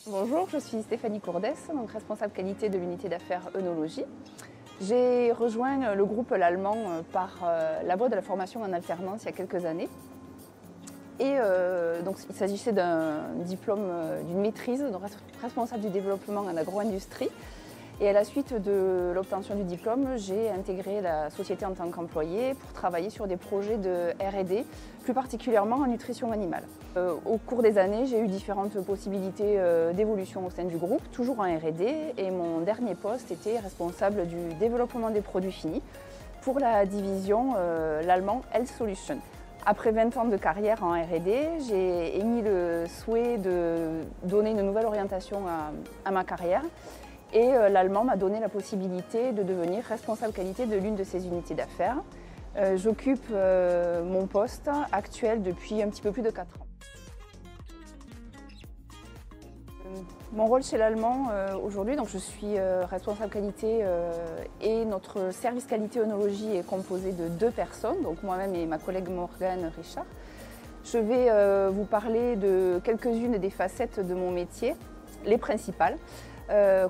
Bonjour, je suis Stéphanie Courdès, donc responsable qualité de l'unité d'affaires œnologie. J'ai rejoint le groupe l'Allemand par la voie de la formation en alternance il y a quelques années. Et donc il s'agissait d'un diplôme, d'une maîtrise de responsable du développement en agro-industrie. Et à la suite de l'obtention du diplôme, j'ai intégré la société en tant qu'employé pour travailler sur des projets de R&D, plus particulièrement en nutrition animale. Au cours des années, j'ai eu différentes possibilités d'évolution au sein du groupe, toujours en R&D, et mon dernier poste était responsable du développement des produits finis pour la division l'allemand Health Solutions. Après 20 ans de carrière en R&D, j'ai émis le souhait de donner une nouvelle orientation à ma carrière. Et l'Allemand m'a donné la possibilité de devenir responsable qualité de l'une de ses unités d'affaires. J'occupe mon poste actuel depuis un petit peu plus de 4 ans. Mon rôle chez l'Allemand aujourd'hui, donc je suis responsable qualité et notre service qualité œnologie est composé de 2 personnes, donc moi-même et ma collègue Morgane Richard. Je vais vous parler de quelques-unes des facettes de mon métier, les principales.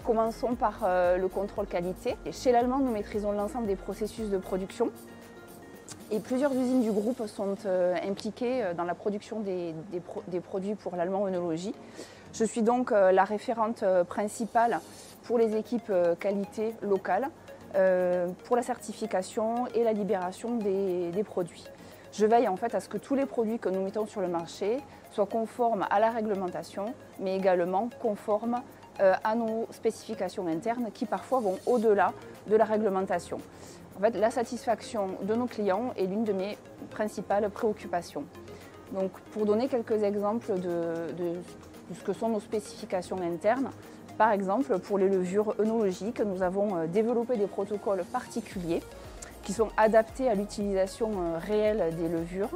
Commençons par le contrôle qualité. Chez l'Allemand, nous maîtrisons l'ensemble des processus de production et plusieurs usines du groupe sont impliquées dans la production des produits pour l'Allemand œnologie. Je suis donc la référente principale pour les équipes qualité locales, pour la certification et la libération des produits. Je veille en fait à ce que tous les produits que nous mettons sur le marché soient conformes à la réglementation, mais également conformes à nos spécifications internes qui parfois vont au-delà de la réglementation. En fait, la satisfaction de nos clients est l'une de mes principales préoccupations. Donc, pour donner quelques exemples de ce que sont nos spécifications internes, par exemple, pour les levures œnologiques, nous avons développé des protocoles particuliers qui sont adaptés à l'utilisation réelle des levures.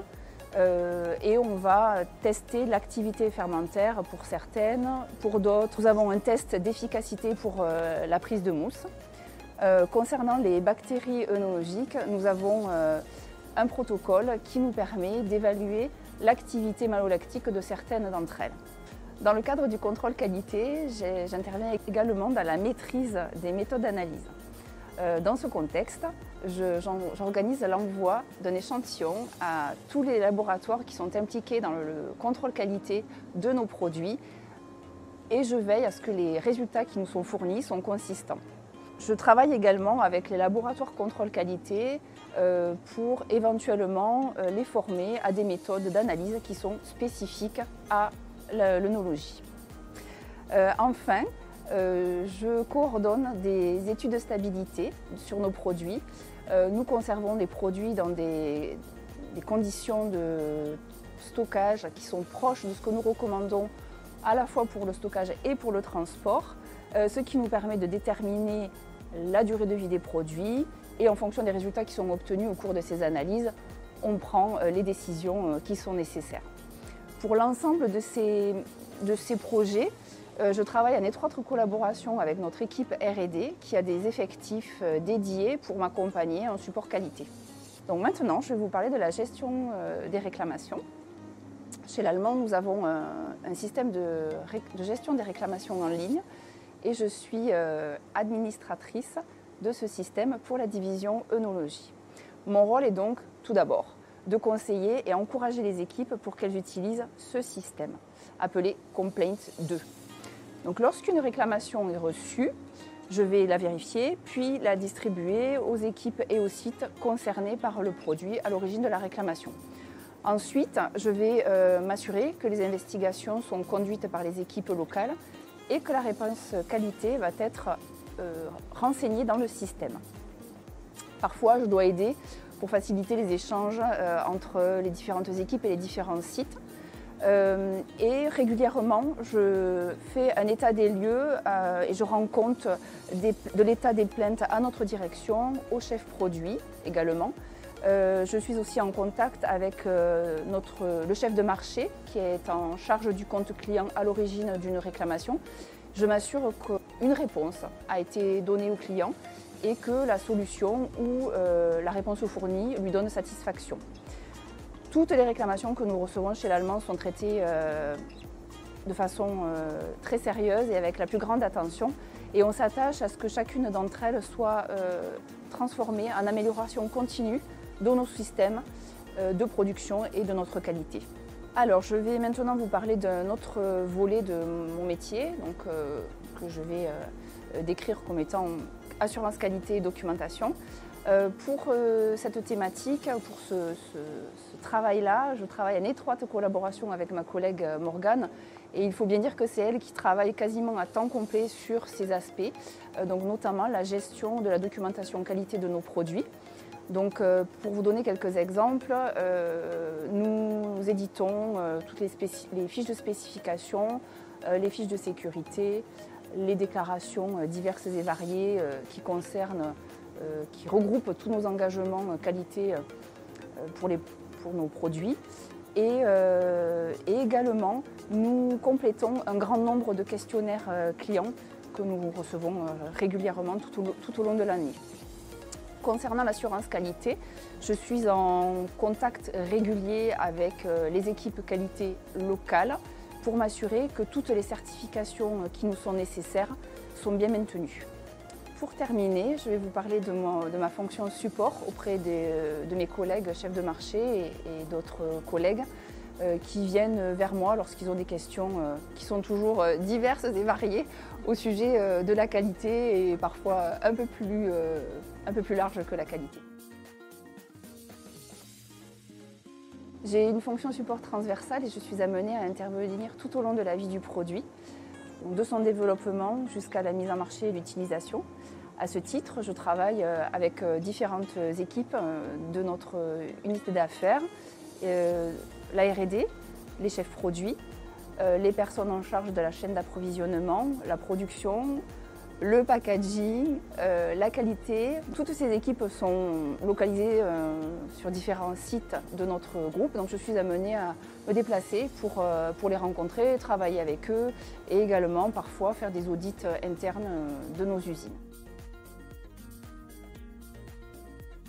Et on va tester l'activité fermentaire pour certaines, pour d'autres. Nous avons un test d'efficacité pour la prise de mousse. Concernant les bactéries œnologiques, nous avons un protocole qui nous permet d'évaluer l'activité malolactique de certaines d'entre elles. Dans le cadre du contrôle qualité, j'interviens également dans la maîtrise des méthodes d'analyse. Dans ce contexte, j'organise l'envoi d'un échantillon à tous les laboratoires qui sont impliqués dans le contrôle qualité de nos produits et je veille à ce que les résultats qui nous sont fournis sont consistants. Je travaille également avec les laboratoires contrôle qualité pour éventuellement les former à des méthodes d'analyse qui sont spécifiques à l'œnologie. Enfin, je coordonne des études de stabilité sur nos produits. Nous conservons des produits dans des conditions de stockage qui sont proches de ce que nous recommandons à la fois pour le stockage et pour le transport, ce qui nous permet de déterminer la durée de vie des produits et en fonction des résultats qui sont obtenus au cours de ces analyses, on prend les décisions qui sont nécessaires. Pour l'ensemble de ces projets, je travaille en étroite collaboration avec notre équipe R&D qui a des effectifs dédiés pour m'accompagner en support qualité. Donc maintenant, je vais vous parler de la gestion des réclamations. Chez l'Allemand, nous avons un système de gestion des réclamations en ligne et je suis administratrice de ce système pour la division œnologie. Mon rôle est donc tout d'abord de conseiller et encourager les équipes pour qu'elles utilisent ce système, appelé Complaint 2. Donc lorsqu'une réclamation est reçue, je vais la vérifier, puis la distribuer aux équipes et aux sites concernés par le produit à l'origine de la réclamation. Ensuite, je vais m'assurer que les investigations sont conduites par les équipes locales et que la réponse qualité va être renseignée dans le système. Parfois, je dois aider pour faciliter les échanges entre les différentes équipes et les différents sites. Et régulièrement, je fais un état des lieux et je rends compte de l'état des plaintes à notre direction, au chef produit également. Je suis aussi en contact avec le chef de marché qui est en charge du compte client à l'origine d'une réclamation. Je m'assure qu'une réponse a été donnée au client et que la solution ou la réponse fournie lui donne satisfaction. Toutes les réclamations que nous recevons chez l'Allemand sont traitées de façon très sérieuse et avec la plus grande attention. Et on s'attache à ce que chacune d'entre elles soit transformée en amélioration continue de nos systèmes de production et de notre qualité. Alors, je vais maintenant vous parler d'un autre volet de mon métier, donc, que je vais décrire comme étant assurance qualité et documentation. Pour cette thématique, pour ce travail-là, je travaille en étroite collaboration avec ma collègue Morgane, et il faut bien dire que c'est elle qui travaille quasiment à temps complet sur ces aspects, donc notamment la gestion de la documentation qualité de nos produits. Donc, pour vous donner quelques exemples, nous éditons toutes les fiches de spécification, les fiches de sécurité, les déclarations diverses et variées qui regroupent tous nos engagements qualité pour nos produits. Et également, nous complétons un grand nombre de questionnaires clients que nous recevons régulièrement tout au long de l'année. Concernant l'assurance qualité, je suis en contact régulier avec les équipes qualité locales pour m'assurer que toutes les certifications qui nous sont nécessaires sont bien maintenues. Pour terminer, je vais vous parler de ma fonction support auprès de mes collègues chefs de marché et d'autres collègues qui viennent vers moi lorsqu'ils ont des questions qui sont toujours diverses et variées au sujet de la qualité et parfois un peu plus large que la qualité. J'ai une fonction support transversale et je suis amenée à intervenir tout au long de la vie du produit, donc de son développement jusqu'à la mise en marché et l'utilisation. À ce titre, je travaille avec différentes équipes de notre unité d'affaires, la R&D, les chefs produits, les personnes en charge de la chaîne d'approvisionnement, la production, le packaging, la qualité. Toutes ces équipes sont localisées sur différents sites de notre groupe, donc je suis amenée à me déplacer pour les rencontrer, travailler avec eux et également parfois faire des audits internes de nos usines.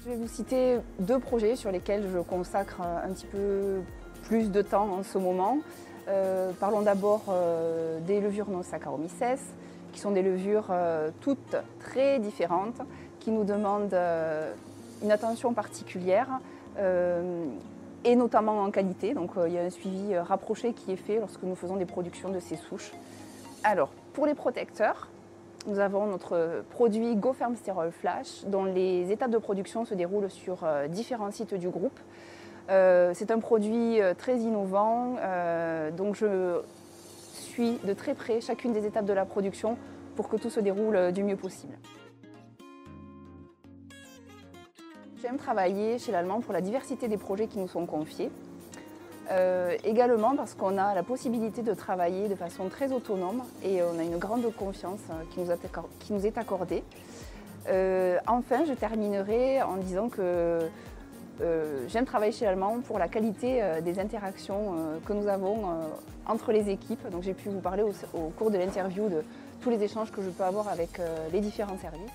Je vais vous citer deux projets sur lesquels je consacre un petit peu plus de temps en ce moment. Parlons d'abord des levures non Saccharomyces, qui sont des levures toutes très différentes, qui nous demandent une attention particulière, et notamment en qualité. Donc il y a un suivi rapproché qui est fait lorsque nous faisons des productions de ces souches. Alors, pour les protecteurs, nous avons notre produit GoFerm Sterol Flash, dont les étapes de production se déroulent sur différents sites du groupe. C'est un produit très innovant, donc je suis de très près chacune des étapes de la production pour que tout se déroule du mieux possible. J'aime travailler chez l'Allemand pour la diversité des projets qui nous sont confiés. Également parce qu'on a la possibilité de travailler de façon très autonome et on a une grande confiance qui nous est accordée. Enfin, je terminerai en disant que j'aime travailler chez l'Allemand pour la qualité des interactions que nous avons entre les équipes. Donc j'ai pu vous parler au cours de l'interview de tous les échanges que je peux avoir avec les différents services.